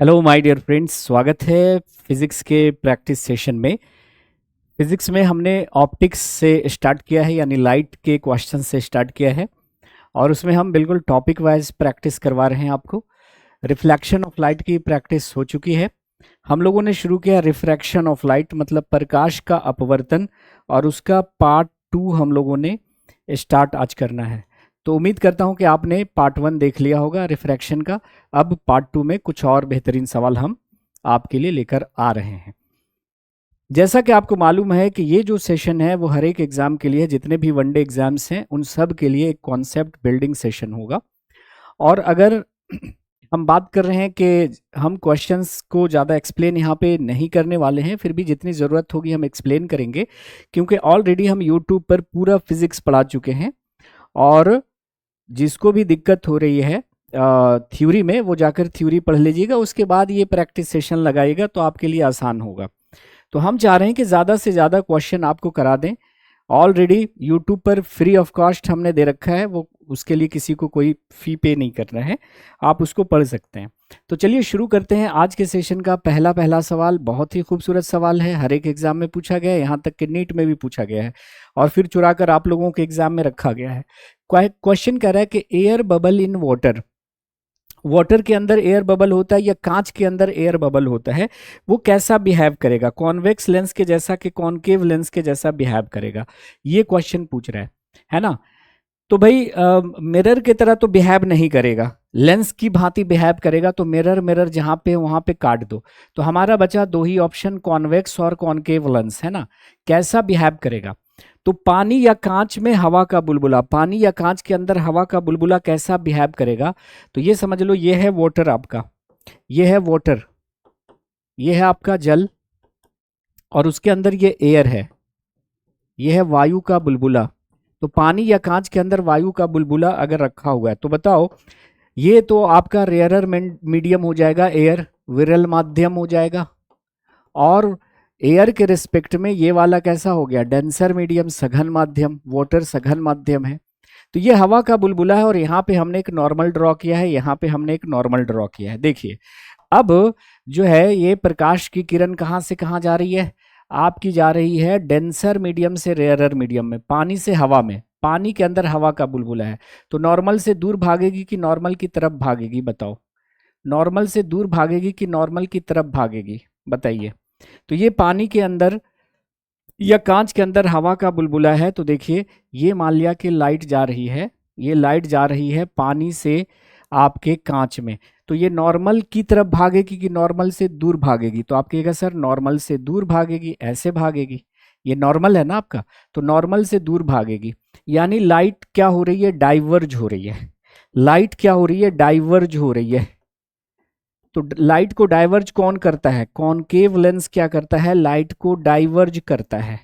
Hello my dear friends, स्वागत है physics के प्रैक्टिस सेशन में। फिजिक्स में हमने ऑप्टिक्स से स्टार्ट किया है, यानी लाइट के क्वेश्चन से स्टार्ट किया है और उसमें हम बिल्कुल टॉपिक वाइज प्रैक्टिस करवा रहे हैं आपको। रिफ्लेक्शन ऑफ लाइट की प्रैक्टिस हो चुकी है। हम लोगों ने शुरू किया रिफ्रैक्शन ऑफ लाइट, मतलब प्रकाश का अपवर्तन, और उसका पार्ट 2 हम लोगों ने स्टार्ट आज करना है। तो उम्मीद करता हूं कि आपने पार्ट 1 देख लिया होगा रिफ्रैक्शन का। अब पार्ट 2 में कुछ और बेहतरीन सवाल हम आपके लिए लेकर आ रहे हैं। जैसा कि आपको मालूम है कि ये जो सेशन है वो हर एक एग्जाम के लिए, जितने भी वनडे एग्जाम्स हैं उन सब के लिए एक कॉन्सेप्ट बिल्डिंग सेशन होगा। और अगर हम बात कर रहे हैं कि हम क्वेश्चंस को ज़्यादा एक्सप्लेन यहाँ पे नहीं करने वाले हैं, फिर भी जितनी ज़रूरत होगी हम एक्सप्लेन करेंगे, क्योंकि ऑलरेडी हम यूट्यूब पर पूरा फिजिक्स पढ़ा चुके हैं। और जिसको भी दिक्कत हो रही है थ्योरी में, वो जाकर थ्योरी पढ़ लीजिएगा, उसके बाद ये प्रैक्टिस सेशन लगाइएगा तो आपके लिए आसान होगा। तो हम चाह रहे हैं कि ज़्यादा से ज़्यादा क्वेश्चन आपको करा दें। ऑलरेडी यूट्यूब पर फ्री ऑफ कॉस्ट हमने दे रखा है, वो उसके लिए किसी को कोई फ़ी पे नहीं करना है, आप उसको पढ़ सकते हैं। तो चलिए शुरू करते हैं आज के सेशन का। पहला सवाल बहुत ही खूबसूरत सवाल है, हर एक एग्जाम में पूछा गया है, यहाँ तक कि नीट में भी पूछा गया है और फिर चुरा कर आप लोगों के एग्जाम में रखा गया है। क्वेश्चन कह रहा है कि air bubble in water, water के अंदर एयर बबल होता है या कांच के अंदर एयर बबल होता है, वो कैसा बिहेव करेगा, कॉन्वेक्स लेंस के जैसा कि कॉनकेव लेंस के जैसा बिहेव करेगा, ये क्वेश्चन पूछ रहा है ना। तो भाई मिरर की तरह तो बिहेव नहीं करेगा, लेंस की भांति बिहेव करेगा। तो मिरर जहां पे वहां पे काट दो, तो हमारा बचा दो ही ऑप्शन, कॉन्वेक्स और कॉनकेव लेंस, है ना। कैसा बिहेव करेगा, तो पानी या कांच में हवा का बुलबुला, पानी या कांच के अंदर हवा का बुलबुला कैसा बिहेव करेगा। तो ये समझ लो, ये है वाटर आपका, ये है वाटर, ये है आपका जल, और उसके अंदर ये एयर है, ये है वायु का बुलबुला। तो पानी या कांच के अंदर वायु का बुलबुला अगर रखा हुआ है तो बताओ, ये तो आपका रेयरर मीडियम हो जाएगा, एयर विरल माध्यम हो जाएगा। और एयर के रिस्पेक्ट में ये वाला कैसा हो गया, डेंसर मीडियम, सघन माध्यम, वाटर सघन माध्यम है। तो ये हवा का बुलबुला है और यहाँ पे हमने एक नॉर्मल ड्रॉ किया है, यहाँ पे हमने एक नॉर्मल ड्रॉ किया है। देखिए अब जो है ये प्रकाश की किरण कहाँ से कहाँ जा रही है, आपकी जा रही है डेंसर मीडियम से रेयरर मीडियम में, पानी से हवा में, पानी के अंदर हवा का बुलबुला है। तो नॉर्मल से दूर भागेगी कि नॉर्मल की तरफ भागेगी, बताओ। नॉर्मल से दूर भागेगी कि नॉर्मल की तरफ भागेगी, बताइए। तो ये पानी के अंदर या कांच के अंदर हवा का बुलबुला है। तो देखिए ये मान लिया कि लाइट जा रही है, ये लाइट जा रही है पानी से आपके कांच में, तो ये नॉर्मल की तरफ भागेगी कि नॉर्मल से दूर भागेगी। तो आप कहिएगा सर नॉर्मल से दूर भागेगी, ऐसे भागेगी, ये नॉर्मल है ना आपका, तो नॉर्मल से दूर भागेगी। यानी लाइट क्या हो रही है, डाइवर्ज हो रही है। लाइट क्या हो रही है, डाइवर्ज हो रही है। तो लाइट को डाइवर्ज कौन करता है, कॉनकेव लेंस क्या करता है, लाइट को डाइवर्ज करता है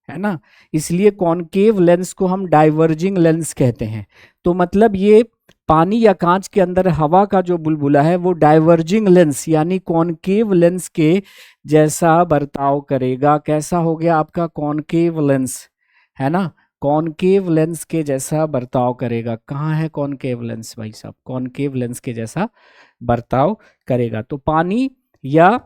ना। इसलिए कॉनकेव लेंस को हम डाइवर्जिंग लेंस कहते हैं। तो मतलब ये पानी या कांच के अंदर हवा का जो बुलबुला है वो डाइवर्जिंग लेंस यानी कॉनकेव लेंस के जैसा बर्ताव करेगा। कैसा हो गया आपका, कॉनकेव लेंस, है ना, कॉनकेव लेंस के जैसा बर्ताव करेगा। कहाँ है कॉनकेव लेंस भाई साहब, कॉनकेव लेंस के जैसा बर्ताव करेगा। तो पानी या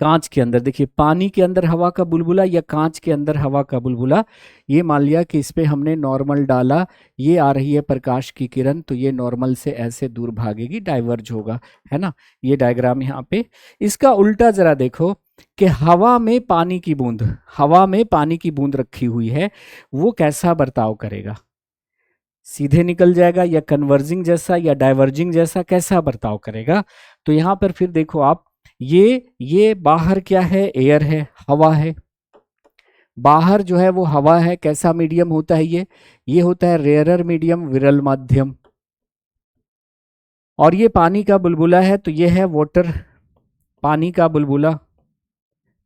कांच के अंदर, देखिए पानी के अंदर हवा का बुलबुला या कांच के अंदर हवा का बुलबुला, ये मान लिया कि इस पे हमने नॉर्मल डाला, ये आ रही है प्रकाश की किरण, तो ये नॉर्मल से ऐसे दूर भागेगी, डाइवर्ज होगा, है ना। ये डायग्राम यहाँ पे। इसका उल्टा जरा देखो कि हवा में पानी की बूंद, हवा में पानी की बूंद रखी हुई है, वो कैसा बर्ताव करेगा, सीधे निकल जाएगा या कन्वर्जिंग जैसा या डाइवर्जिंग जैसा, कैसा बर्ताव करेगा। तो यहाँ पर फिर देखो आप, ये बाहर क्या है, एयर है, हवा है, बाहर जो है वो हवा है। कैसा मीडियम होता है ये होता है रेयरर मीडियम, विरल माध्यम। और ये पानी का बुलबुला है, तो ये है वाटर, पानी का बुलबुला।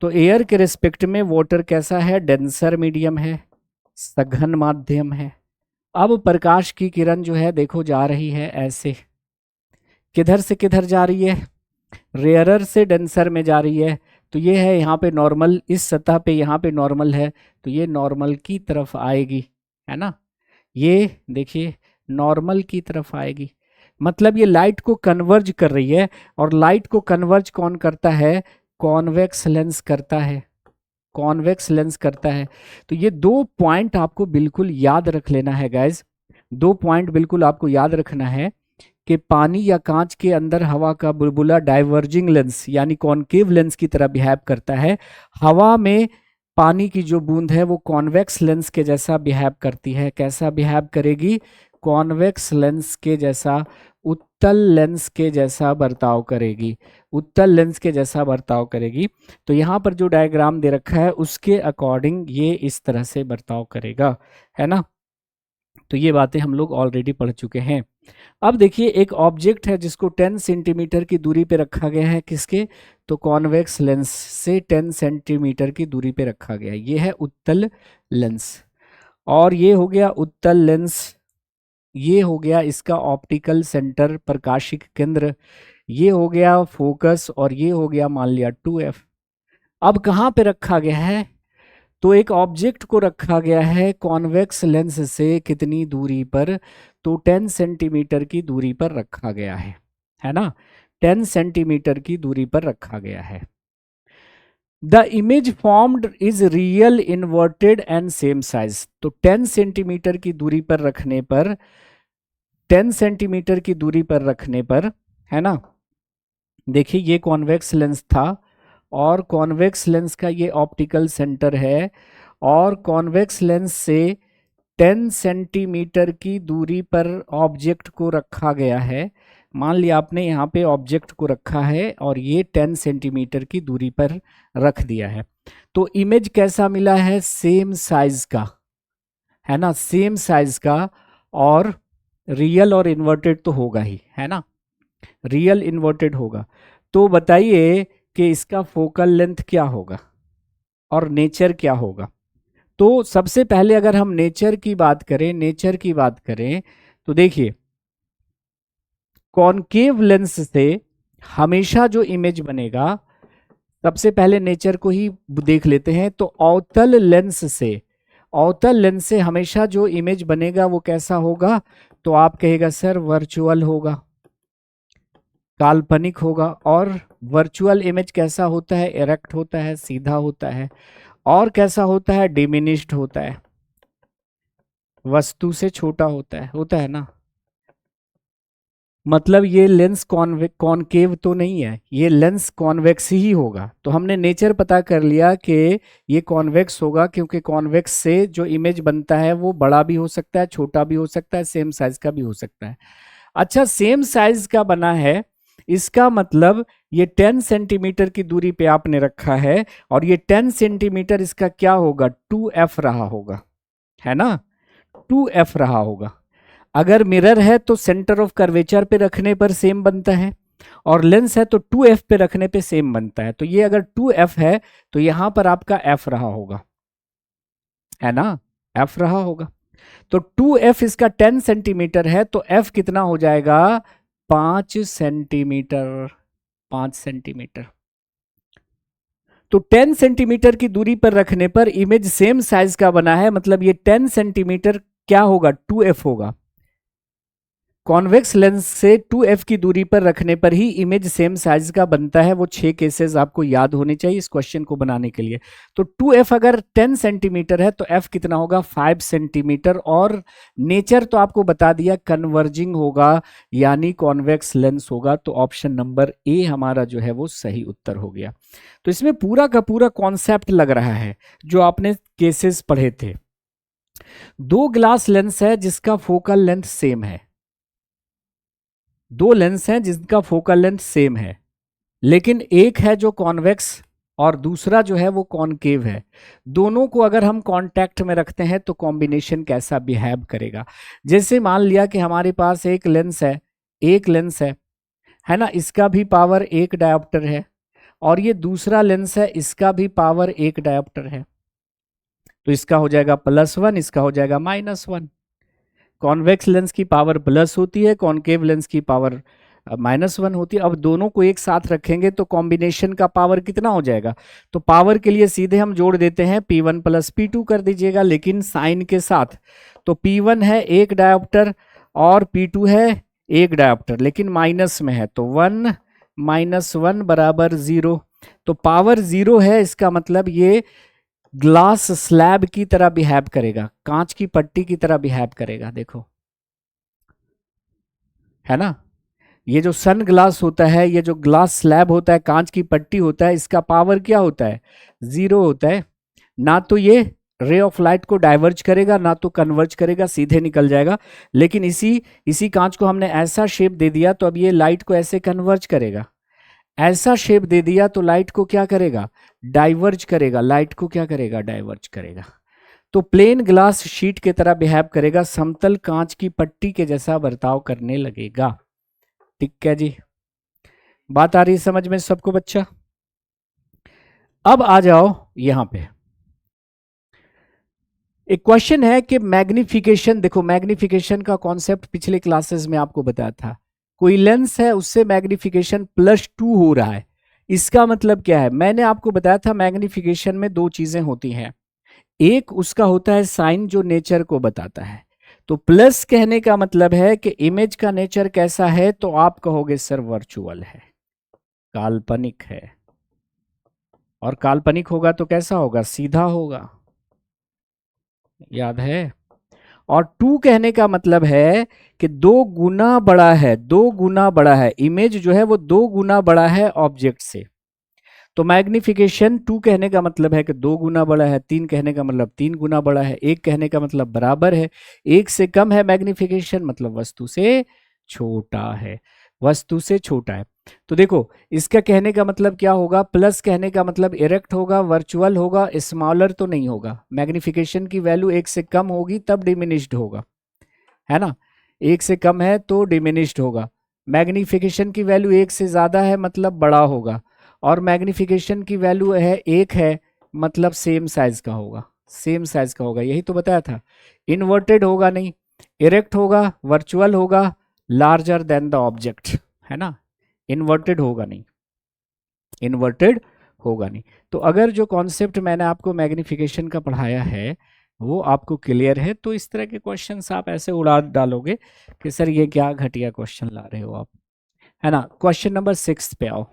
तो एयर के रिस्पेक्ट में वाटर कैसा है, डेंसर मीडियम है, सघन माध्यम है। अब प्रकाश की किरण जो है देखो जा रही है ऐसे, किधर से किधर जा रही है, रेयरर से डेंसर में जा रही है। तो ये है यहाँ पे नॉर्मल, इस सतह पे यहाँ पे नॉर्मल है, तो ये नॉर्मल की तरफ आएगी, है ना। ये देखिए नॉर्मल की तरफ आएगी। मतलब ये लाइट को कन्वर्ज कर रही है, और लाइट को कन्वर्ज कौन करता है? कॉन्वेक्स लेंस करता है, कॉन्वेक्स लेंस करता है। तो ये 2 पॉइंट आपको बिल्कुल याद रख लेना है गाइज, 2 पॉइंट बिल्कुल आपको याद रखना है कि पानी या कांच के अंदर हवा का बुलबुला डाइवर्जिंग लेंस यानी कॉनकेव लेंस की तरह बिहेव करता है। हवा में पानी की जो बूंद है वो कॉन्वेक्स लेंस के जैसा बिहेव करती है। कैसा बिहेव करेगी? कॉन्वेक्स लेंस के जैसा, उत्तल लेंस के जैसा बर्ताव करेगी, उत्तल लेंस के जैसा बर्ताव करेगी। तो यहाँ पर जो डायग्राम दे रखा है उसके अकॉर्डिंग ये इस तरह से बर्ताव करेगा, है ना। तो ये बातें हम लोग ऑलरेडी पढ़ चुके हैं। अब देखिए एक ऑब्जेक्ट है जिसको 10 सेंटीमीटर की दूरी पे रखा गया है, किसके? तो कॉन्वेक्स लेंस से 10 सेंटीमीटर की दूरी पे रखा गया है। ये है उत्तल लेंस, और ये हो गया उत्तल लेंस, ये हो गया इसका ऑप्टिकल सेंटर, प्रकाशिक केंद्र, ये हो गया फोकस, और ये हो गया मान लिया 2F। अब कहाँ पे रखा गया है? तो एक ऑब्जेक्ट को रखा गया है कॉन्वेक्स लेंस से कितनी दूरी पर? तो 10 सेंटीमीटर की दूरी पर रखा गया है ना, 10 सेंटीमीटर की दूरी पर रखा गया है। The image formed is real inverted and same size. तो 10 सेंटीमीटर की दूरी पर रखने पर, 10 सेंटीमीटर की दूरी पर रखने पर, है ना, देखिए ये कॉन्वेक्स लेंस था, और कॉन्वेक्स लेंस का ये ऑप्टिकल सेंटर है, और कॉन्वेक्स लेंस से 10 सेंटीमीटर की दूरी पर ऑब्जेक्ट को रखा गया है। मान लिया आपने यहाँ पे ऑब्जेक्ट को रखा है और ये 10 सेंटीमीटर की दूरी पर रख दिया है। तो इमेज कैसा मिला है? सेम साइज का, है ना, सेम साइज का, और रियल और इन्वर्टेड तो होगा ही, है ना, रियल इन्वर्टेड होगा। तो बताइए कि इसका फोकल लेंथ क्या होगा और नेचर क्या होगा? तो सबसे पहले अगर हम नेचर की बात करें, नेचर की बात करें, तो देखिए कॉनकेव लेंस से हमेशा जो इमेज बनेगा, सबसे पहले नेचर को ही देख लेते हैं। तो अवतल लेंस से, अवतल लेंस से हमेशा जो इमेज बनेगा वो कैसा होगा? तो आप कहेगा सर वर्चुअल होगा, काल्पनिक होगा। और वर्चुअल इमेज कैसा होता है? इरेक्ट होता है, सीधा होता है। और कैसा होता है? डिमिनिश्ड होता है, वस्तु से छोटा होता है ना। मतलब ये लेंस कॉनकेव तो नहीं है, ये लेंस कॉन्वेक्स ही होगा। तो हमने नेचर पता कर लिया कि ये कॉन्वेक्स होगा, क्योंकि कॉन्वेक्स से जो इमेज बनता है वो बड़ा भी हो सकता है, छोटा भी हो सकता है, सेम साइज का भी हो सकता है। अच्छा, सेम साइज का बना है, इसका मतलब ये 10 सेंटीमीटर की दूरी पे आपने रखा है, और ये 10 सेंटीमीटर इसका क्या होगा? 2F रहा होगा, है ना, 2F रहा होगा। अगर मिरर है तो सेंटर ऑफ कर्वेचर पे रखने पर सेम बनता है, और लेंस है तो 2F पे रखने पे सेम बनता है। तो ये अगर 2F है तो यहां पर आपका F रहा होगा, है ना, F रहा होगा। तो 2F इसका 10 सेंटीमीटर है, तो F कितना हो जाएगा? 5 सेंटीमीटर, 5 सेंटीमीटर। तो 10 सेंटीमीटर की दूरी पर रखने पर इमेज सेम साइज का बना है, मतलब ये 10 सेंटीमीटर क्या होगा? 2F होगा। कॉन्वेक्स लेंस से 2F की दूरी पर रखने पर ही इमेज सेम साइज का बनता है। वो 6 केसेस आपको याद होने चाहिए इस क्वेश्चन को बनाने के लिए। तो 2F अगर 10 सेंटीमीटर है तो F कितना होगा? 5 सेंटीमीटर। और नेचर तो आपको बता दिया, कन्वर्जिंग होगा यानी कॉन्वेक्स लेंस होगा। तो ऑप्शन नंबर ए हमारा जो है वो सही उत्तर हो गया। तो इसमें पूरा का पूरा कॉन्सेप्ट लग रहा है जो आपने केसेस पढ़े थे। 2 ग्लास लेंस है जिसका फोकल लेंथ सेम है, 2 लेंस हैं जिनका फोकल लेंथ सेम है, लेकिन एक है जो कॉन्वेक्स और दूसरा जो है वो कॉनकेव है। दोनों को अगर हम कांटेक्ट में रखते हैं तो कॉम्बिनेशन कैसा बिहेव करेगा? जैसे मान लिया कि हमारे पास एक लेंस है, एक लेंस है ना, इसका भी पावर 1 डायोप्टर है, और ये दूसरा लेंस है, इसका भी पावर 1 डायोप्टर है। तो इसका हो जाएगा +1, इसका हो जाएगा -1। कॉन्वेक्स लेंस की पावर प्लस होती है, कॉनकेव लेंस की पावर -1 होती है। अब दोनों को एक साथ रखेंगे तो कॉम्बिनेशन का पावर कितना हो जाएगा? तो पावर के लिए सीधे हम जोड़ देते हैं, P1 + P2 कर दीजिएगा, लेकिन साइन के साथ। तो P1 है 1 डायोप्टर और P2 है एक डायोप्टर, लेकिन माइनस में है, तो 1 - 1 बराबर 0। तो पावर 0 है, इसका मतलब ये ग्लास स्लैब की तरह बिहेव करेगा, कांच की पट्टी की तरह बिहेव करेगा। देखो, है ना, ये जो सन ग्लास होता है, ये जो ग्लास स्लैब होता है, कांच की पट्टी होता है, इसका पावर क्या होता है? 0 होता है। ना तो ये रे ऑफ लाइट को डाइवर्ज करेगा, ना तो कन्वर्ज करेगा, सीधे निकल जाएगा। लेकिन इसी इसी कांच को हमने ऐसा शेप दे दिया, तो अब ये लाइट को ऐसे कन्वर्ज करेगा। ऐसा शेप दे दिया तो लाइट को क्या करेगा? डाइवर्ज करेगा। लाइट को क्या करेगा? डाइवर्ज करेगा। तो प्लेन ग्लास शीट की तरह बिहेव करेगा, समतल कांच की पट्टी के जैसा बर्ताव करने लगेगा। ठीक है जी, बात आ रही समझ में सबको बच्चा? अब आ जाओ यहां पे, एक क्वेश्चन है कि मैग्निफिकेशन, देखो मैग्निफिकेशन का कॉन्सेप्ट पिछले क्लासेस में आपको बताया था। कोई लेंस है, उससे मैग्निफिकेशन +2 हो रहा है। इसका मतलब क्या है? मैंने आपको बताया था मैग्निफिकेशन में दो चीजें होती हैं। एक उसका होता है साइन, जो नेचर को बताता है। तो प्लस कहने का मतलब है कि इमेज का नेचर कैसा है, तो आप कहोगे सर वर्चुअल है, काल्पनिक है। और काल्पनिक होगा तो कैसा होगा? सीधा होगा, याद है। और 2 कहने का मतलब है कि 2 गुना बड़ा है, 2 गुना बड़ा है। इमेज जो है वो 2 गुना बड़ा है ऑब्जेक्ट से। तो मैग्निफिकेशन 2 कहने का मतलब है कि 2 गुना बड़ा है, 3 कहने का मतलब 3 गुना बड़ा है, 1 कहने का मतलब बराबर है, 1 से कम है मैग्निफिकेशन मतलब वस्तु से छोटा है, वस्तु से छोटा है। तो देखो, इसका कहने का मतलब क्या होगा? प्लस कहने का मतलब इरेक्ट होगा, वर्चुअल होगा, स्मॉलर तो नहीं होगा। मैग्निफिकेशन की वैल्यू 1 से कम होगी तब डिमिनिश्ड होगा, है ना। 1 से कम है तो डिमिनिश्ड होगा। मैग्निफिकेशन की वैल्यू 1 से ज़्यादा है मतलब बड़ा होगा। और मैग्निफिकेशन की वैल्यू है 1 है मतलब सेम साइज का होगा, सेम साइज का होगा। यही तो बताया था। इन्वर्टेड होगा नहीं, इरेक्ट होगा, वर्चुअल होगा, लार्जर देन द ऑब्जेक्ट, है ना। इन्वर्टेड होगा नहीं, इन्वर्टेड होगा नहीं। तो अगर जो कॉन्सेप्ट मैंने आपको मैग्निफिकेशन का पढ़ाया है वो आपको क्लियर है, तो इस तरह के क्वेश्चंस आप ऐसे उड़ा डालोगे कि सर ये क्या घटिया क्वेश्चन ला रहे हो आप, है ना। क्वेश्चन नंबर 6 पे आओ।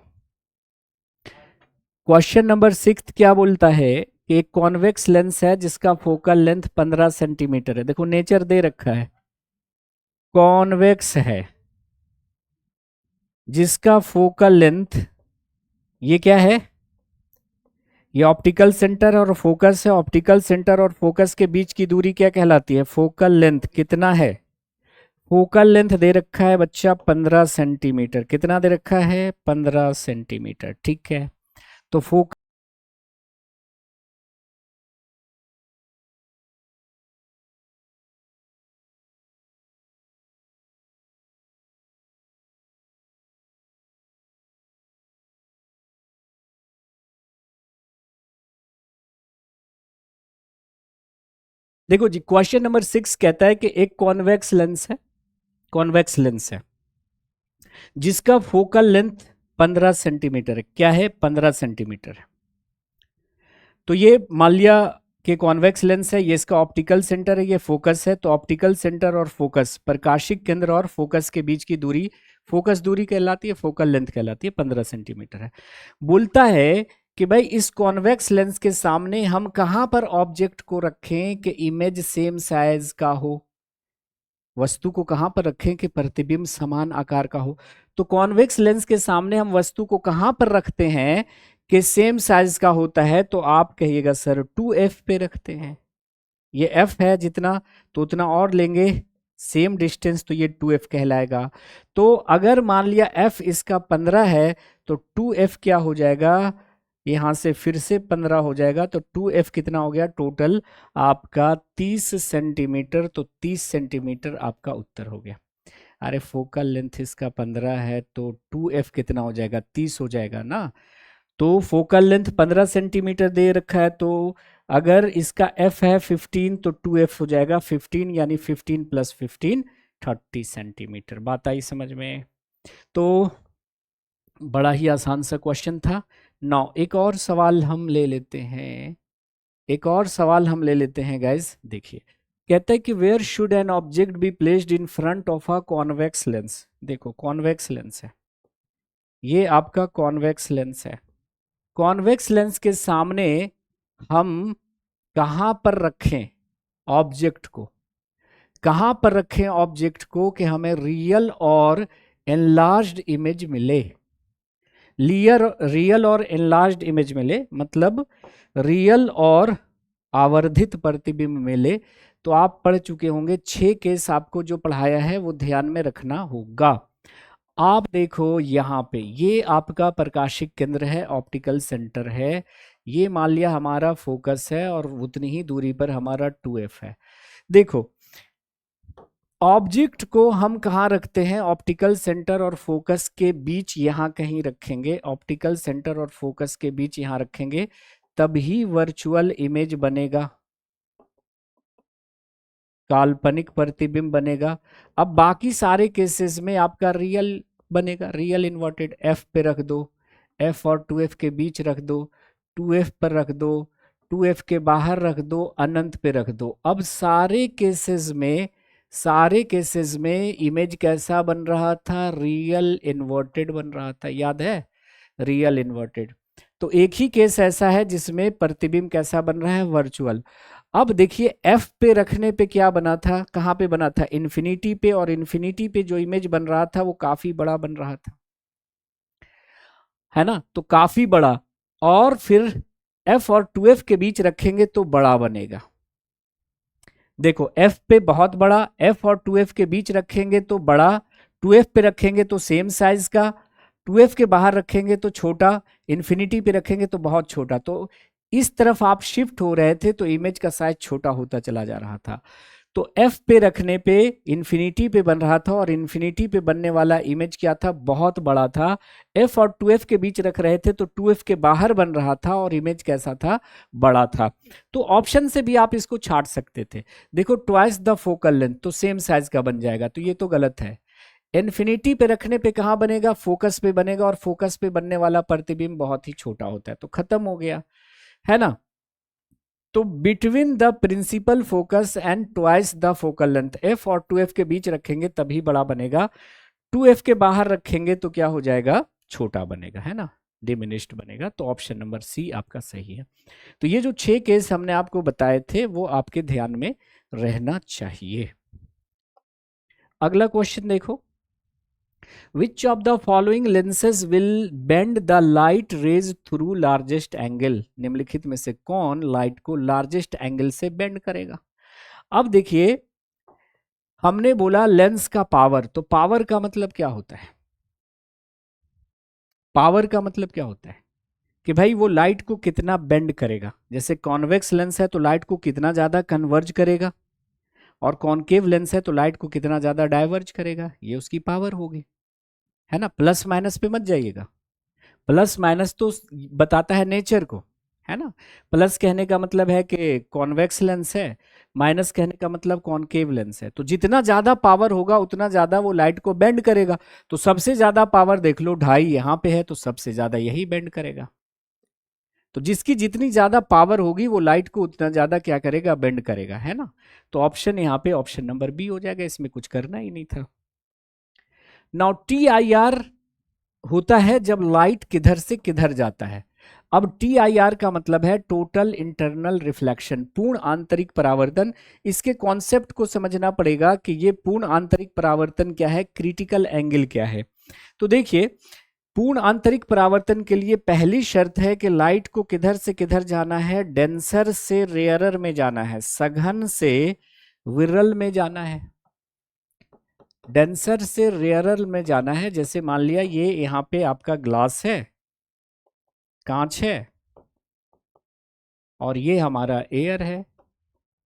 क्वेश्चन नंबर 6 क्या बोलता है कि एक कॉन्वेक्स लेंस है जिसका फोकल लेंथ 15 सेंटीमीटर है। देखो नेचर दे रखा है, कॉन्वेक्स है जिसका फोकल लेंथ, ये क्या है? ये ऑप्टिकल सेंटर और फोकस है। ऑप्टिकल सेंटर और फोकस के बीच की दूरी क्या कहलाती है? Focal length. कितना है? फोकल लेंथ दे रखा है बच्चा 15 सेंटीमीटर। कितना दे रखा है? 15 सेंटीमीटर, ठीक है। तो फोकस, देखो जी, क्वेश्चन नंबर 6 कहता है कि एक कॉन्वेक्स लेंस है, कॉन्वेक्स लेंस है जिसका फोकल लेंथ 15 सेंटीमीटर है। क्या है? 15 सेंटीमीटर है। तो ये मान लिया कि कॉन्वेक्स लेंस है, ये इसका ऑप्टिकल सेंटर है, ये फोकस है। तो ऑप्टिकल सेंटर और फोकस, प्रकाशिक केंद्र और फोकस के बीच की दूरी फोकस दूरी कहलाती है, फोकल लेंथ कहलाती है, 15 सेंटीमीटर है। बोलता है कि भाई इस कॉन्वेक्स लेंस के सामने हम कहां पर ऑब्जेक्ट को रखें कि इमेज सेम साइज का हो, वस्तु को कहां पर रखें कि प्रतिबिंब समान आकार का हो। तो कॉन्वेक्स लेंस के सामने हम वस्तु को कहां पर रखते हैं कि सेम साइज का होता है? तो आप कहिएगा सर 2f पे रखते हैं। ये f है जितना, तो उतना और लेंगे, सेम डिस्टेंस, तो ये 2f कहलाएगा। तो अगर मान लिया f इसका 15 है तो 2f क्या हो जाएगा? यहां से फिर से 15 हो जाएगा, तो 2f कितना हो गया टोटल आपका? 30 सेंटीमीटर। तो 30 सेंटीमीटर आपका उत्तर हो गया। अरे फोकल लेंथ इसका 15 है तो 2f कितना हो जाएगा? 30 हो जाएगा ना। तो फोकल लेंथ 15 सेंटीमीटर दे रखा है, तो अगर इसका f है 15 तो 2f हो जाएगा 15, यानी 15 + 15 30 सेंटीमीटर। बात आई समझ में? तो बड़ा ही आसान सा क्वेश्चन था। नौ एक और सवाल हम ले लेते हैं, एक और सवाल हम ले लेते हैं गाइस। देखिए कहता है कि where should an object be placed in front of a convex lens. देखो कॉन्वेक्स लेंस है, ये आपका कॉन्वेक्स लेंस है। कॉन्वेक्स लेंस के सामने हम कहां पर रखें ऑब्जेक्ट को, कहां पर रखें ऑब्जेक्ट को कि हमें रियल और एनलार्ज्ड इमेज मिले। रियल और एनलार्ज्ड इमेज मिले मतलब रियल और आवर्धित प्रतिबिंब मिले। तो आप पढ़ चुके होंगे 6 केस, आपको जो पढ़ाया है वो ध्यान में रखना होगा। आप देखो यहाँ पे ये आपका प्रकाशिक केंद्र है, ऑप्टिकल सेंटर है, ये मान लिया हमारा फोकस है और उतनी ही दूरी पर हमारा 2f है। देखो ऑब्जेक्ट को हम कहाँ रखते हैं, ऑप्टिकल सेंटर और फोकस के बीच यहाँ कहीं रखेंगे, ऑप्टिकल सेंटर और फोकस के बीच यहाँ रखेंगे, तभी वर्चुअल इमेज बनेगा, काल्पनिक प्रतिबिंब बनेगा। अब बाकी सारे केसेस में आपका रियल बनेगा, रियल इन्वर्टेड। एफ पे रख दो, एफ और 2f के बीच रख दो, 2f पर रख दो, 2f के बाहर रख दो, अनंत पे रख दो। अब सारे केसेस में इमेज कैसा बन रहा था, रियल इन्वर्टेड बन रहा था, याद है, रियल इन्वर्टेड। तो एक ही केस ऐसा है जिसमें प्रतिबिंब कैसा बन रहा है, वर्चुअल। अब देखिए एफ पे रखने पे क्या बना था, कहां पे बना था, इन्फिनिटी पे, और इन्फिनिटी पे जो इमेज बन रहा था वो काफी बड़ा बन रहा था, है ना, तो काफी बड़ा। और फिर एफ और 2f के बीच रखेंगे तो बड़ा बनेगा। देखो f पे बहुत बड़ा, f और 2f के बीच रखेंगे तो बड़ा, 2f पे रखेंगे तो सेम साइज का, 2f के बाहर रखेंगे तो छोटा, इन्फिनिटी पे रखेंगे तो बहुत छोटा। तो इस तरफ आप शिफ्ट हो रहे थे तो इमेज का साइज छोटा होता चला जा रहा था। तो f पे रखने पे इन्फिनिटी पे बन रहा था और इन्फिनिटी पे बनने वाला इमेज क्या था, बहुत बड़ा था। f और 2f के बीच रख रहे थे तो 2f के बाहर बन रहा था और इमेज कैसा था, बड़ा था। तो ऑप्शन से भी आप इसको छाट सकते थे। देखो ट्वाइस द फोकल लेंथ तो सेम साइज का बन जाएगा, तो ये तो गलत है। इन्फिनिटी पे रखने पे कहां बनेगा, फोकस पे बनेगा, और फोकस पे बनने वाला प्रतिबिंब बहुत ही छोटा होता है, तो खत्म हो गया, है ना। तो between the principal focus and twice the focal length, f और 2f के बीच रखेंगे तभी बड़ा बनेगा, 2f के बाहर रखेंगे तो क्या हो जाएगा, छोटा बनेगा, है ना, डिमिनिश्ड बनेगा। तो ऑप्शन नंबर सी आपका सही है। तो ये जो 6 केस हमने आपको बताए थे वो आपके ध्यान में रहना चाहिए। अगला क्वेश्चन देखो, Which of the following lenses will bend the light rays through largest angle? निम्नलिखित में से कौन लाइट को लार्जेस्ट एंगल से बेंड करेगा। अब देखिए हमने बोला लेंस का पावर, तो पावर का मतलब क्या होता है, पावर का मतलब क्या होता है कि भाई वो लाइट को कितना बेंड करेगा। जैसे कॉन्वेक्स लेंस है तो लाइट को कितना ज्यादा कन्वर्ज करेगा, और कॉनकेव लेंस है तो लाइट को कितना ज्यादा डाइवर्ज करेगा, ये उसकी पावर होगी, है ना। प्लस माइनस पे मत जाइएगा, प्लस माइनस तो बताता है नेचर को, है ना। प्लस कहने का मतलब है कि कॉन्वेक्स लेंस है, माइनस कहने का मतलब कॉनकेव लेंस है। तो जितना ज्यादा पावर होगा उतना ज्यादा वो लाइट को बेंड करेगा। तो सबसे ज्यादा पावर देख लो 2.5 यहाँ पे है, तो सबसे ज्यादा यही बेंड करेगा। तो जिसकी जितनी ज्यादा पावर होगी वो लाइट को उतना ज्यादा क्या करेगा, बेंड करेगा, है ना। तो ऑप्शन यहाँ पे ऑप्शन नंबर बी हो जाएगा, इसमें कुछ करना ही नहीं था। नाउ TIR होता है जब लाइट किधर से किधर जाता है। अब TIR का मतलब है टोटल इंटरनल रिफ्लेक्शन, पूर्ण आंतरिक परावर्तन। इसके कॉन्सेप्ट को समझना पड़ेगा कि ये पूर्ण आंतरिक परावर्तन क्या है, क्रिटिकल एंगल क्या है। तो देखिए पूर्ण आंतरिक परावर्तन के लिए पहली शर्त है कि लाइट को किधर से किधर जाना है, डेंसर से रेयरर में जाना है, सघन से विरल में जाना है, डेंसर से रेयरर में जाना है। जैसे मान लिया ये यहाँ पे आपका ग्लास है, कांच है, और ये हमारा एयर है,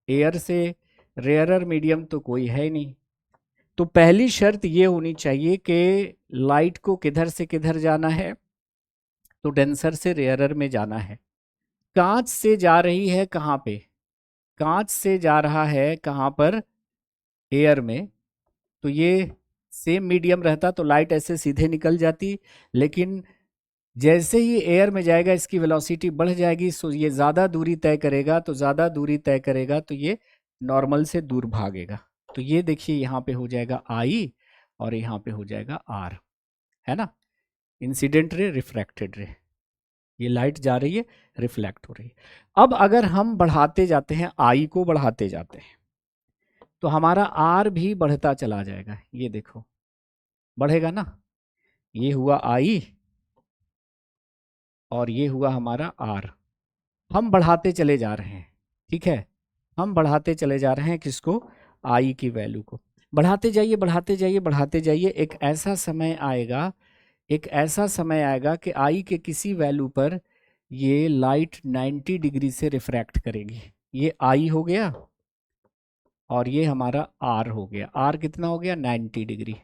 एयर से रेयरर मीडियम तो कोई है ही नहीं। तो पहली शर्त ये होनी चाहिए कि लाइट को किधर से किधर जाना है, तो डेंसर से रेयरर में जाना है। कांच से जा रही है कहाँ पे, कांच से जा रहा है कहाँ पर, एयर में। तो ये सेम मीडियम रहता तो लाइट ऐसे सीधे निकल जाती, लेकिन जैसे ही एयर में जाएगा इसकी वेलोसिटी बढ़ जाएगी, सो ये ज़्यादा दूरी तय करेगा, तो ज़्यादा दूरी तय करेगा तो ये नॉर्मल से दूर भागेगा। तो ये देखिए यहाँ पे हो जाएगा आई और यहाँ पे हो जाएगा आर, है ना, इंसिडेंट रे रिफ्रैक्टेड रे, ये लाइट जा रही है, रिफ्लेक्ट हो रही है। अब अगर हम बढ़ाते जाते हैं, आई को बढ़ाते जाते हैं, तो हमारा आर भी बढ़ता चला जाएगा। ये देखो बढ़ेगा ना, ये हुआ आई और ये हुआ हमारा आर। हम बढ़ाते चले जा रहे हैं, ठीक है, हम बढ़ाते चले जा रहे हैं किसको, आई की वैल्यू को। बढ़ाते जाइए बढ़ाते जाइए बढ़ाते जाइए, एक ऐसा समय आएगा, एक ऐसा समय आएगा कि आई के किसी वैल्यू पर ये लाइट 90 डिग्री से रिफ्रैक्ट करेगी। ये आई हो गया और ये हमारा आर हो गया। आर कितना हो गया, 90 डिग्री।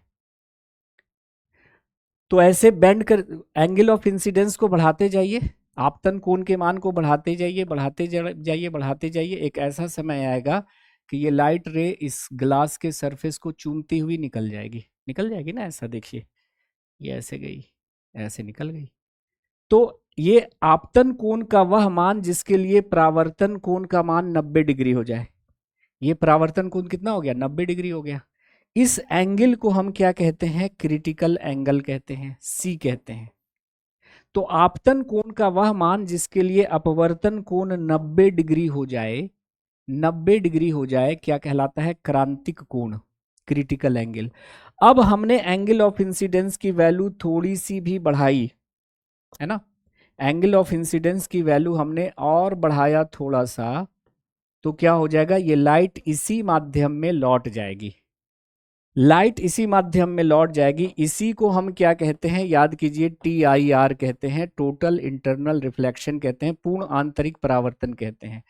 तो ऐसे बेंड कर, एंगल ऑफ इंसिडेंस को बढ़ाते जाइए, आपतन कोण के मान को बढ़ाते जाइए बढ़ाते जाइए बढ़ाते जाइए। एक ऐसा समय आएगा कि ये लाइट रे इस ग्लास के सरफेस को चूमती हुई निकल जाएगी, निकल जाएगी ना, ऐसा देखिए, ये ऐसे गई, ऐसे निकल गई। तो ये आपतन कोण का वह मान जिसके लिए परावर्तन कोण का मान 90 डिग्री हो जाए। ये परावर्तन कोण कितना हो गया, 90 डिग्री हो गया। इस एंगल को हम क्या कहते हैं, क्रिटिकल एंगल कहते हैं, सी कहते हैं। तो आपतन कोण का वह मान जिसके लिए अपवर्तन कोण 90 डिग्री हो जाए, 90 डिग्री हो जाए, क्या कहलाता है, क्रांतिक कोण, क्रिटिकल एंगल। अब हमने एंगल ऑफ इंसिडेंस की वैल्यू थोड़ी सी भी बढ़ाई, है ना, एंगल ऑफ इंसिडेंस की वैल्यू हमने और बढ़ाया थोड़ा सा, तो क्या हो जाएगा, ये लाइट इसी माध्यम में लौट जाएगी, लाइट इसी माध्यम में लौट जाएगी। इसी को हम क्या कहते हैं, याद कीजिए, TIR कहते हैं, टोटल इंटरनल रिफ्लेक्शन कहते हैं, पूर्ण आंतरिक परावर्तन कहते हैं।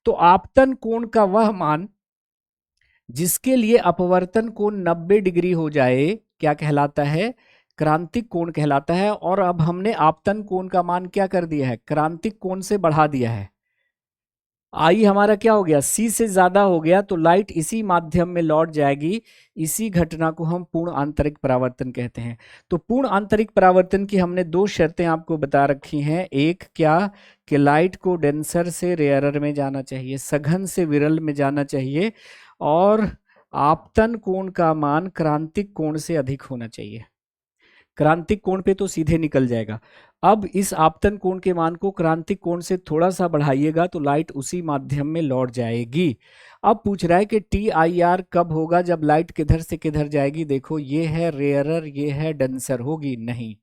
तो आपतन कोण का वह मान जिसके लिए अपवर्तन कोण 90 डिग्री हो जाए क्या कहलाता है, क्रांतिक कोण कहलाता है। और अब हमने आपतन कोण का मान क्या कर दिया है, क्रांतिक कोण से बढ़ा दिया है। आई हमारा क्या हो गया, सी से ज्यादा हो गया, तो लाइट इसी माध्यम में लौट जाएगी। इसी घटना को हम पूर्ण आंतरिक परावर्तन कहते हैं। तो पूर्ण आंतरिक परावर्तन की हमने दो शर्तें आपको बता रखी हैं। एक क्या, कि लाइट को डेंसर से रेयरर में जाना चाहिए, सघन से विरल में जाना चाहिए, और आपतन कोण का मान क्रांतिक कोण से अधिक होना चाहिए। क्रांतिक कोण पे तो सीधे निकल जाएगा। अब इस आपतन कोण के मान को क्रांतिक कोण से थोड़ा सा बढ़ाइएगा तो लाइट उसी माध्यम में लौट जाएगी। अब पूछ रहा है कि TIR कब होगा, जब लाइट किधर से किधर जाएगी। देखो ये है रेयरर, ये है डेंसर, होगी नहीं,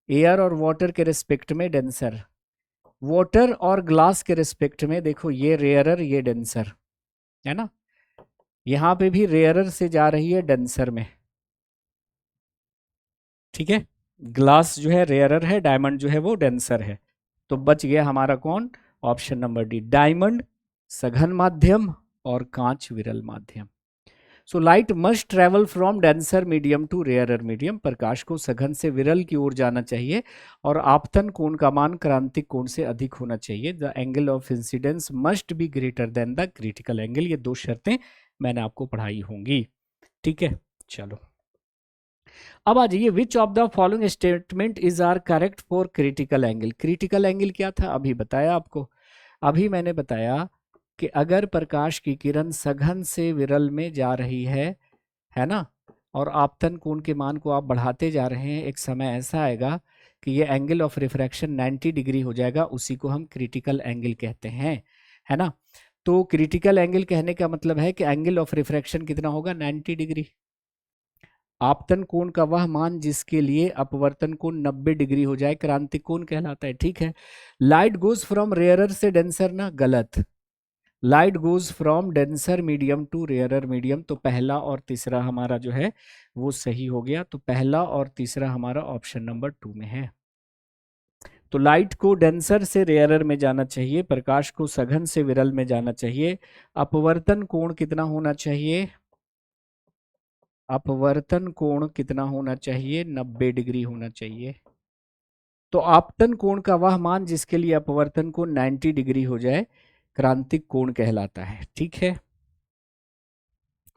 एयर और वाटर के रिस्पेक्ट में डेंसर, वाटर और ग्लास के रिस्पेक्ट में देखो ये रेयरर ये डेंसर, है ना, यहां पे भी रेयरर से जा रही है डेंसर में, ठीक है, ग्लास जो है रेयरर है, डायमंड जो है वो डेंसर है। तो बच गया हमारा कौन, ऑप्शन नंबर डी, डायमंड सघन माध्यम और कांच विरल माध्यम। So light must travel from denser medium to rarer medium, प्रकाश को सघन से विरल की ओर जाना चाहिए और आपतन कोण का मान क्रांतिक कोण से अधिक होना चाहिए। The angle of incidence must be greater than the critical angle. ये दो शर्तें मैंने आपको पढ़ाई होंगी, ठीक है। चलो अब आ जाइए, which of the following statement is are correct for critical angle. Critical angle क्या था, अभी बताया आपको, अभी मैंने बताया कि अगर प्रकाश की किरण सघन से विरल में जा रही है ना, और आपतन कोण के मान को आप बढ़ाते जा रहे हैं, एक समय ऐसा आएगा कि ये एंगल ऑफ रिफ्रैक्शन 90 डिग्री हो जाएगा, उसी को हम क्रिटिकल एंगल कहते हैं, है ना। तो क्रिटिकल एंगल कहने का मतलब है कि एंगल ऑफ रिफ्रैक्शन कितना होगा, 90 डिग्री। आपतन कोण का वह मान जिसके लिए अपवर्तन कोण 90 डिग्री हो जाए क्रांतिक कोण कहलाता है, ठीक है। लाइट गोज फ्रॉम रेयरर से डेंसर ना, गलत, light goes from denser medium to rarer medium. तो पहला और तीसरा हमारा जो है वो सही हो गया। तो पहला और तीसरा हमारा ऑप्शन नंबर 2 में है। तो लाइट को डेंसर से रेयरर में जाना चाहिए, प्रकाश को सघन से विरल में जाना चाहिए। अपवर्तन कोण कितना होना चाहिए, अपवर्तन कोण कितना होना चाहिए, 90 डिग्री होना चाहिए। तो आपतन कोण का वह मान जिसके लिए अपवर्तन कोण 90 डिग्री हो जाए क्रांतिक कोण कहलाता है, ठीक है।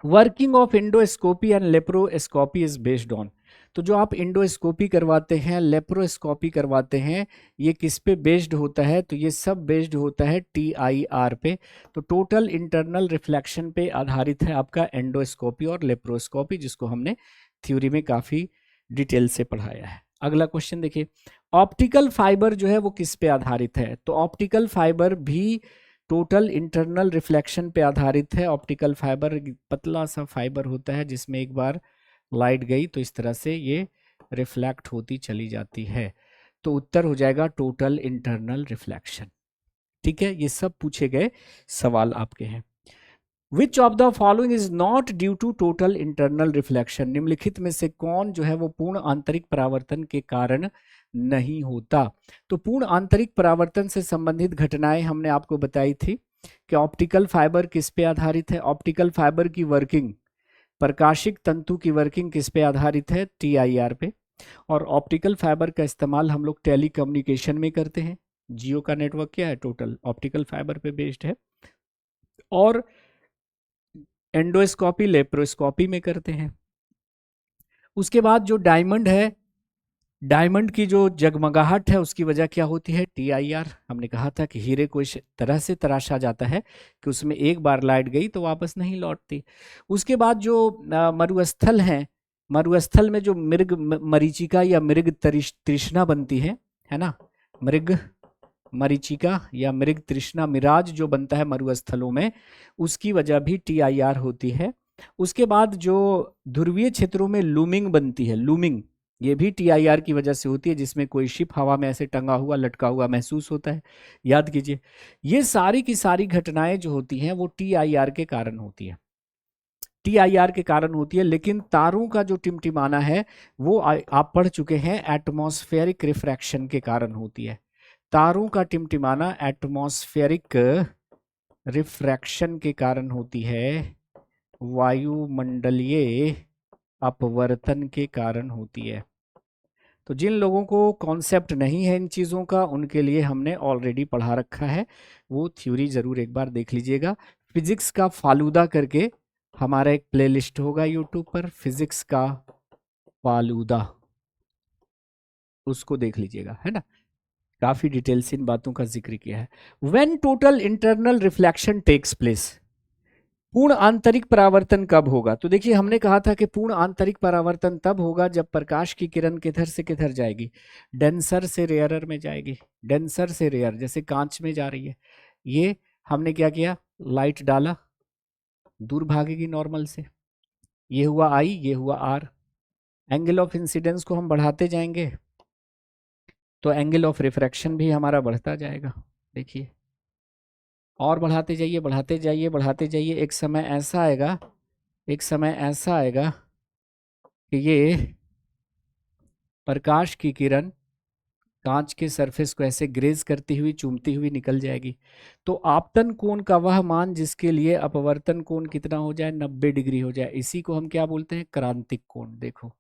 Working of endoscopy and laparoscopy is based on. तो जो आप इंडोस्कोपी करवाते हैं, लेप्रोस्कोपी करवाते हैं, ये किस पे बेस्ड होता है? तो ये सब बेस्ड होता है TIR पे। तो टोटल इंटरनल रिफ्लेक्शन पे आधारित है आपका एंडोस्कोपी और लेप्रोस्कोपी, जिसको हमने थ्योरी में काफ़ी डिटेल से पढ़ाया है। अगला क्वेश्चन देखिए, ऑप्टिकल फाइबर जो है वो किस पे आधारित है? तो ऑप्टिकल फाइबर भी टोटल इंटरनल रिफ्लेक्शन पे आधारित है। ऑप्टिकल फाइबर पतला सा फाइबर होता है जिसमें एक बार लाइट गई तो इस तरह से ये रिफ्लेक्ट होती चली जाती है। तो उत्तर हो जाएगा टोटल इंटरनल रिफ्लेक्शन। ठीक है, ये सब पूछे गए सवाल आपके हैं। Which of the following is not due to total internal reflection? निम्नलिखित में से कौन जो है वो पूर्ण आंतरिक परावर्तन के कारण नहीं होता? तो पूर्ण आंतरिक परावर्तन से संबंधित घटनाएं हमने आपको बताई थी कि ऑप्टिकल फाइबर किस पे आधारित है। ऑप्टिकल फाइबर की वर्किंग, प्रकाशिक तंतु की वर्किंग किस पे आधारित है? TIR पे। और ऑप्टिकल फाइबर का इस्तेमाल हम लोग टेलीकम्युनिकेशन में करते हैं। जियो का नेटवर्क क्या है? टोटल ऑप्टिकल फाइबर पे बेस्ड है। और एंडोस्कोपी, लेप्रोस्कोपी में करते हैं। उसके बाद जो डायमंड है, डायमंड की जो जगमगाहट है उसकी वजह क्या होती है? TIR। हमने कहा था कि हीरे को इस तरह से तराशा जाता है कि उसमें एक बार लाइट गई तो वापस नहीं लौटती। उसके बाद जो मरुस्थल हैं, मरुस्थल में जो मृग मरीचिका या मृग तृष्णा बनती है ना, मृग मरीचिका या मृग तृष्णा, मिराज जो बनता है मरुस्थलों में, उसकी वजह भी TIR होती है। उसके बाद जो ध्रुवीय क्षेत्रों में लूमिंग बनती है, लूमिंग, ये भी TIR की वजह से होती है, जिसमें कोई शिप हवा में ऐसे टंगा हुआ लटका हुआ महसूस होता है। याद कीजिए, ये सारी की सारी घटनाएं जो होती हैं वो TIR के कारण होती है, TIR के कारण होती है। लेकिन तारों का जो टिमटिमाना है वो आप पढ़ चुके हैं, एटमॉस्फेरिक रिफ्रैक्शन के कारण होती है। तारों का टिमटिमाना एटमॉस्फेरिक रिफ्रैक्शन के कारण होती है, वायुमंडलीय अपवर्तन के कारण होती है। तो जिन लोगों को कॉन्सेप्ट नहीं है इन चीज़ों का, उनके लिए हमने ऑलरेडी पढ़ा रखा है, वो थ्योरी ज़रूर एक बार देख लीजिएगा। फिजिक्स का फालूदा करके हमारा एक प्लेलिस्ट होगा यूट्यूब पर, फिजिक्स का फालूदा, उसको देख लीजिएगा, है ना। काफी डिटेल से इन बातों का जिक्र किया है। When total internal reflection takes place, पूर्ण आंतरिक परावर्तन कब होगा? तो देखिए, हमने कहा था कि पूर्ण आंतरिक परावर्तन तब होगा जब प्रकाश की किरण किधर से किधर जाएगी? डेंसर से रेयरर में जाएगी। डेंसर से रेयर, जैसे कांच में जा रही है, ये हमने क्या किया? लाइट डाला, दूर भागेगी नॉर्मल से। ये हुआ I, ये हुआ R। एंगल ऑफ इंसिडेंस को हम बढ़ाते जाएंगे तो एंगल ऑफ रिफ्रैक्शन भी हमारा बढ़ता जाएगा। देखिए, और बढ़ाते जाइए, बढ़ाते जाइए, बढ़ाते जाइए। एक समय ऐसा आएगा, एक समय ऐसा आएगा कि ये प्रकाश की किरण कांच के सरफेस को ऐसे ग्रेज करती हुई, चूमती हुई निकल जाएगी। तो आपतन कोण का वह मान जिसके लिए अपवर्तन कोण कितना हो जाए? 90 डिग्री हो जाए, इसी को हम क्या बोलते हैं? क्रांतिक कोण। देखो,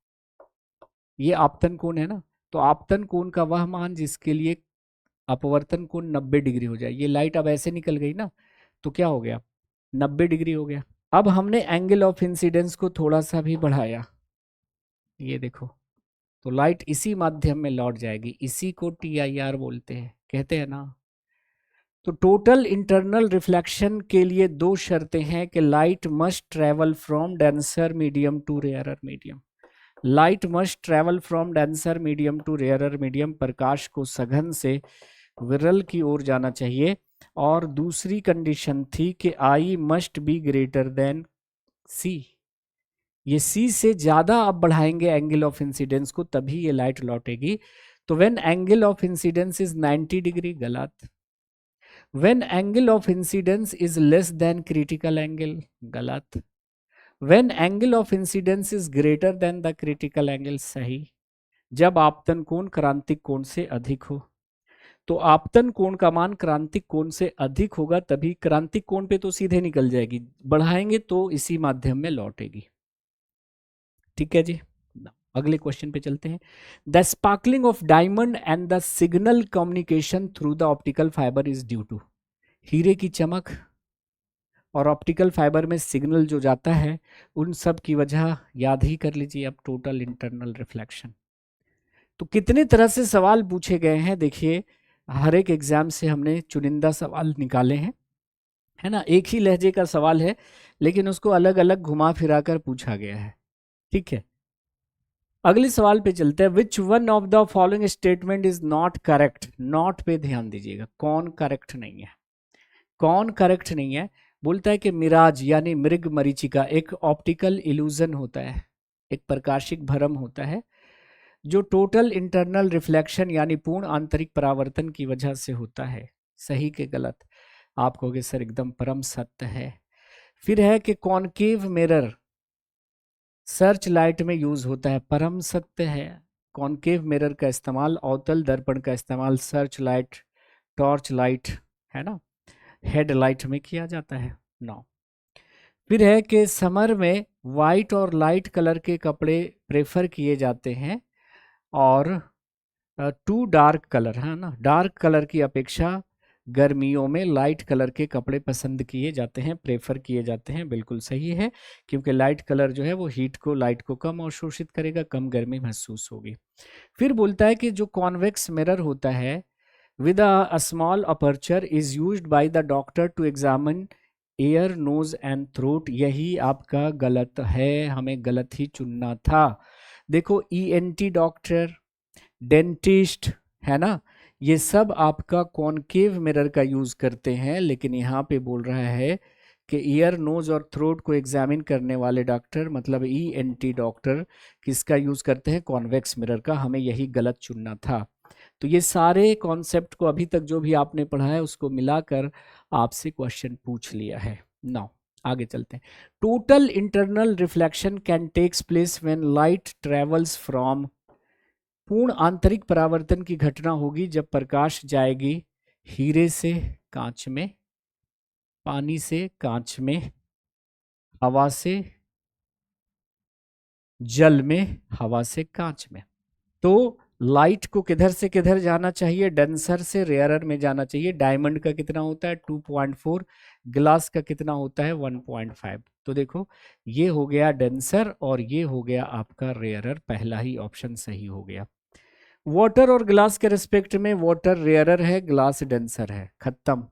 ये आपतन कोण है ना, तो आपतन कोण का वह मान जिसके लिए अपवर्तन कोण 90 डिग्री हो जाए। ये लाइट अब ऐसे निकल गई ना, तो क्या हो गया? 90 डिग्री हो गया। अब हमने एंगल ऑफ इंसिडेंस को थोड़ा सा भी बढ़ाया, ये देखो, तो लाइट इसी माध्यम में लौट जाएगी। इसी को TIR बोलते हैं, कहते हैं ना। तो टोटल इंटरनल रिफ्लेक्शन के लिए दो शर्तें हैं कि light must travel from denser medium to rarer medium. Light must travel from denser medium to rarer medium, प्रकाश को सघन से विरल की ओर जाना चाहिए। और दूसरी कंडीशन थी कि I must be greater than C। ये C से ज्यादा आप बढ़ाएंगे एंगल ऑफ इंसिडेंस को, तभी ये लाइट लौटेगी। तो when angle of incidence is 90 degree, गलत। When angle of incidence is less than critical angle, गलत। When angle of incidence is greater than the critical angle, सही। जब आपतन कोण क्रांतिक कोण से अधिक हो। तो आपतन कोण का मान क्रांतिक कोण से अधिक होगा, तभी क्रांतिक कोण पे तो सीधे निकल जाएगी, बढ़ाएंगे तो इसी माध्यम में लौटेगी। ठीक है जी, अगले क्वेश्चन पे चलते हैं। The sparkling of diamond and the signal communication through the optical fibre is due to. हीरे की चमक और ऑप्टिकल फाइबर में सिग्नल जो जाता है उन सब की वजह याद ही कर लीजिए अब, टोटल इंटरनल रिफ्लेक्शन। तो कितने तरह से सवाल पूछे गए हैं देखिए, हर एक एग्जाम से हमने चुनिंदा सवाल निकाले हैं, है ना। एक ही लहजे का सवाल है लेकिन उसको अलग अलग घुमा फिरा कर पूछा गया है, ठीक है। अगले सवाल पे चलते हैं। Which one of the following statement is not correct. Not पे ध्यान दीजिएगा, कौन करेक्ट नहीं है, कौन करेक्ट नहीं है। बोलता है कि मिराज यानी मृग मरीचिका एक ऑप्टिकल इल्यूजन होता है, एक प्रकाशिक भ्रम होता है जो टोटल इंटरनल रिफ्लेक्शन यानी पूर्ण आंतरिक परावर्तन की वजह से होता है। सही के गलत, आप कहोगे सर एकदम परम सत्य है। फिर है कि कॉनकेव मिरर सर्च लाइट में यूज होता है, परम सत्य है। कॉनकेव मिरर का इस्तेमाल, अवतल दर्पण का इस्तेमाल सर्च लाइट, टॉर्च लाइट, है ना, हेडलाइट में किया जाता है। 9। फिर है कि समर में वाइट और लाइट कलर के कपड़े प्रेफर किए जाते हैं और टू डार्क कलर, है ना, डार्क कलर की अपेक्षा गर्मियों में लाइट कलर के कपड़े पसंद किए जाते हैं, प्रेफर किए जाते हैं। बिल्कुल सही है, क्योंकि लाइट कलर जो है वो हीट को, लाइट को कम अवशोषित करेगा, कम गर्मी महसूस होगी। फिर बोलता है कि जो कॉन्वेक्स मिरर होता है with a small aperture is used by the doctor to examine ear, nose and throat। यही आपका गलत है, हमें गलत ही चुनना था। देखो ENT डॉक्टर, डेंटिस्ट, है ना, ये सब आपका कॉनकेव मिरर का यूज करते हैं, लेकिन यहाँ पे बोल रहा है कि ईयर, नोज और थ्रोट को एग्जामिन करने वाले डॉक्टर मतलब ENT डॉक्टर किसका यूज करते हैं, कॉन्वेक्स मिरर का। हमें यही गलत चुनना था। तो ये सारे कॉन्सेप्ट को अभी तक जो भी आपने पढ़ा है उसको मिलाकर आपसे क्वेश्चन पूछ लिया है। नाउ आगे चलते हैं। Total internal reflection can takes place when light travels from. पूर्ण आंतरिक परावर्तन की घटना होगी जब प्रकाश जाएगी हीरे से कांच में, पानी से कांच में, हवा से जल में, हवा से कांच में। तो लाइट को किधर से किधर जाना चाहिए, डेंसर से रेयरर में जाना चाहिए। डायमंड का कितना होता है 2.4, ग्लास का कितना होता है 1.5। तो देखो ये हो गया डेंसर और ये हो गया आपका रेयरर, पहला ही ऑप्शन सही हो गया। वाटर और ग्लास के रिस्पेक्ट में वाटर रेयरर है, ग्लास डेंसर है, खत्म।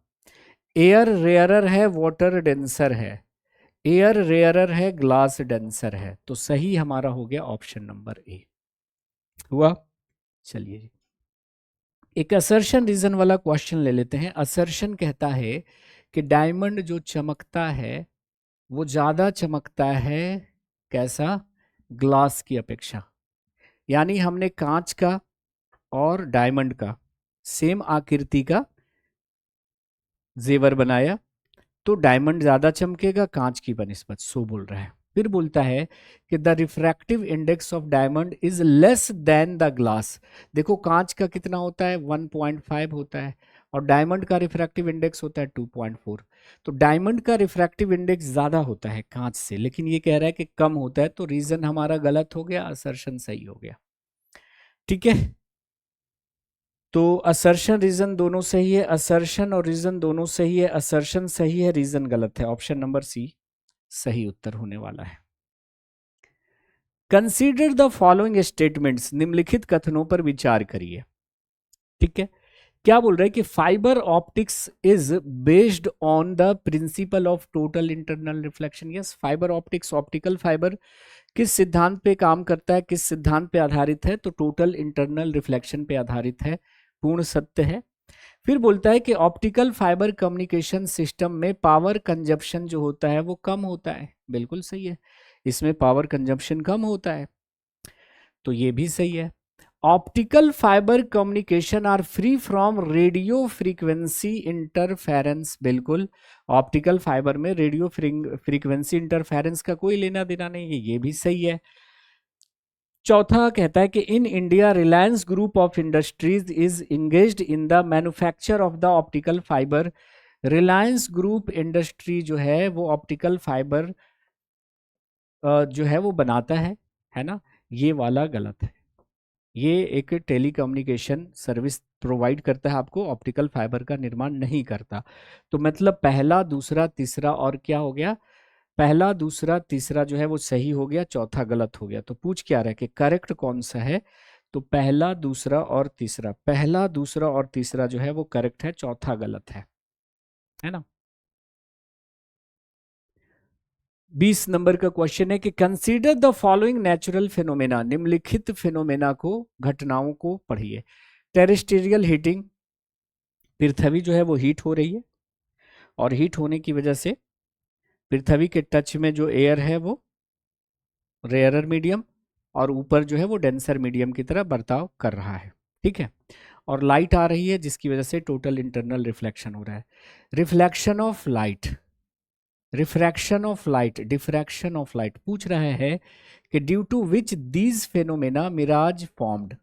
एयर रेयरर है, वाटर डेंसर है। एयर रेयरर है, ग्लास डेंसर है। तो सही हमारा हो गया ऑप्शन नंबर ए। हुआ। चलिए एक असर्शन रीजन वाला क्वेश्चन ले लेते हैं। असर्शन कहता है कि डायमंड जो चमकता है वो ज्यादा चमकता है, कैसा, ग्लास की अपेक्षा। यानी हमने कांच का और डायमंड का सेम आकृति का जेवर बनाया तो डायमंड ज्यादा चमकेगा कांच की बनिस्बत, सो बोल रहा है। फिर बोलता है कि the refractive index of diamond is less then the glass. देखो कांच का कितना होता है 1.5 होता है और डायमंड का रिफ्रैक्टिव इंडेक्स होता है 2.4। तो डायमंड का रिफ्रैक्टिव इंडेक्स ज्यादा होता है कांच से, लेकिन ये कह रहा है कि कम होता है, तो रीजन हमारा गलत हो गया, असर्शन सही हो गया। ठीक है, तो असर्शन रीजन दोनों सही है, असर्शन और रीजन दोनों सही है, असर्शन सही है, रीजन गलत है। ऑप्शन नंबर सी सही उत्तर होने वाला है। Consider the following statements. निम्नलिखित कथनों पर विचार करिए। ठीक है, क्या बोल रहे हैं कि fibre optics is based on the principle of total internal reflection. Yes, fibre optics, optical fibre किस सिद्धांत पे काम करता है, किस सिद्धांत पे आधारित है, तो टोटल इंटरनल रिफ्लेक्शन पे आधारित है, पूर्ण सत्य है। फिर बोलता है कि ऑप्टिकल फाइबर कम्युनिकेशन सिस्टम में पावर कंजप्शन जो होता है वो कम होता है, बिल्कुल सही है, इसमें पावर कंजप्शन कम होता है, तो ये भी सही है। Optical fibre communication are free from radio frequency interference. बिल्कुल, ऑप्टिकल फाइबर में रेडियो फ्रीक्वेंसी इंटरफेरेंस का कोई लेना देना नहीं है, ये भी सही है। चौथा कहता है कि in India Reliance group of industries is engaged in the manufacture of the optical fibre. Reliance group industry जो है वो ऑप्टिकल फाइबर जो है वो बनाता है ना, ये वाला गलत है। ये एक टेलीकम्युनिकेशन सर्विस प्रोवाइड करता है आपको, ऑप्टिकल फाइबर का निर्माण नहीं करता। तो मतलब पहला दूसरा तीसरा और क्या हो गया, पहला दूसरा तीसरा जो है वो सही हो गया, चौथा गलत हो गया। तो पूछ क्या रहा है कि करेक्ट कौन सा है, तो पहला दूसरा और तीसरा, पहला दूसरा और तीसरा जो है वो करेक्ट है, चौथा गलत है ना। 20 नंबर का क्वेश्चन है कि consider the following natural phenomena, निम्नलिखित फिनोमेना को, घटनाओं को पढ़िए। टेरेस्टेरियल हीटिंग, पृथ्वी जो है वो हीट हो रही है, और हीट होने की वजह से पृथ्वी के टच में जो एयर है वो रेयरर मीडियम, और ऊपर जो है वो डेंसर मीडियम की तरह बर्ताव कर रहा है, ठीक है। और लाइट आ रही है जिसकी वजह से टोटल इंटरनल रिफ्लेक्शन हो रहा है। Reflection of light, refraction of light, diffraction of light पूछ रहा है कि due to which these phenomena mirage formed,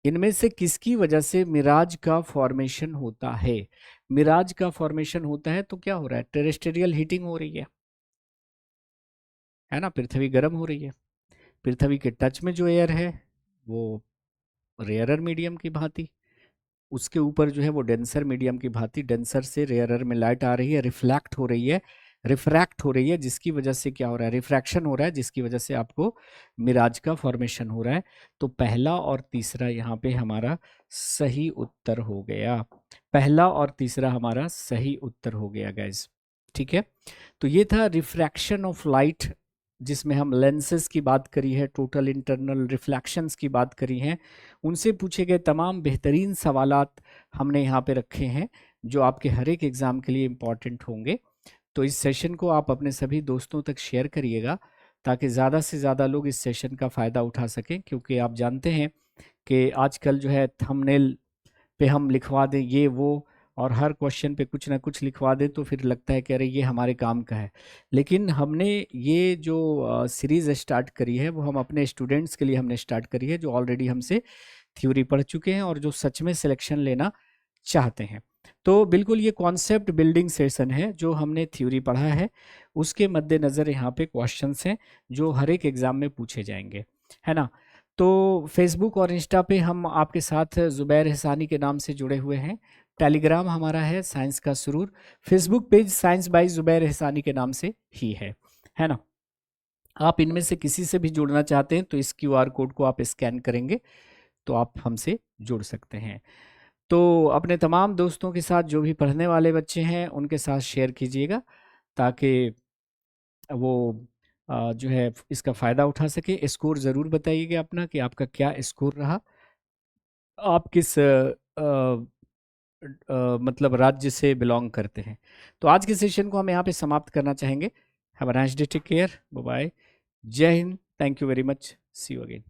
इनमें से किसकी वजह से मिराज का फॉर्मेशन होता है। मिराज का फॉर्मेशन होता है तो क्या हो रहा है, टेरेस्टेरियल हीटिंग हो रही है ना, पृथ्वी गर्म हो रही है, पृथ्वी के टच में जो एयर है वो रेयरर मीडियम की भांति, उसके ऊपर जो है वो डेंसर मीडियम की भांति, डेंसर से रेयरर में लाइट आ रही है, रिफ्लेक्ट हो रही है, रिफ्रैक्ट हो रही है, जिसकी वजह से क्या हो रहा है, रिफ्रैक्शन हो रहा है, जिसकी वजह से आपको मिराज का फॉर्मेशन हो रहा है। तो पहला और तीसरा यहाँ पे हमारा सही उत्तर हो गया, पहला और तीसरा हमारा सही उत्तर हो गया गाइज, ठीक है। तो ये था रिफ्रैक्शन ऑफ लाइट, जिसमें हम लेंसेज की बात करी है, टोटल इंटरनल रिफ्लेक्शंस की बात करी है, उनसे पूछे गए तमाम बेहतरीन सवालात हमने यहाँ पे रखे हैं, जो आपके हर एक एग्ज़ाम के लिए इम्पॉर्टेंट होंगे। तो इस सेशन को आप अपने सभी दोस्तों तक शेयर करिएगा, ताकि ज़्यादा से ज़्यादा लोग इस सेशन का फ़ायदा उठा सकें, क्योंकि आप जानते हैं कि आजकल जो है थंबनेल पे हम लिखवा दें ये वो, और हर क्वेश्चन पे कुछ ना कुछ लिखवा दें, तो फिर लगता है कि अरे ये हमारे काम का है। लेकिन हमने ये जो सीरीज़ स्टार्ट करी है वो हम अपने स्टूडेंट्स के लिए हमने स्टार्ट करी है, जो ऑलरेडी हमसे थ्योरी पढ़ चुके हैं और जो सच में सिलेक्शन लेना चाहते हैं। तो बिल्कुल ये कॉन्सेप्ट बिल्डिंग सेशन है, जो हमने थ्योरी पढ़ा है उसके मद्देनज़र यहाँ पे क्वेश्चंस हैं जो हर एक एग्ज़ाम में पूछे जाएंगे, है ना। तो फेसबुक और इंस्टा पे हम आपके साथ ज़ुबैर एहसानी के नाम से जुड़े हुए हैं, टेलीग्राम हमारा है साइंस का सुरूर, Facebook page science by Zubair Ehsani के नाम से ही है ना। आप इनमें से किसी से भी जुड़ना चाहते हैं तो इस क्यूआर कोड को आप स्कैन करेंगे तो आप हमसे जुड़ सकते हैं। तो अपने तमाम दोस्तों के साथ, जो भी पढ़ने वाले बच्चे हैं उनके साथ शेयर कीजिएगा, ताकि वो जो है इसका फ़ायदा उठा सके। स्कोर ज़रूर बताइएगा अपना कि आपका क्या स्कोर रहा, आप किस मतलब राज्य से बिलोंग करते हैं। तो आज के सेशन को हम यहाँ पे समाप्त करना चाहेंगे। Have a nice day, take care, bye bye, जय हिंद, thank you very much, see you again.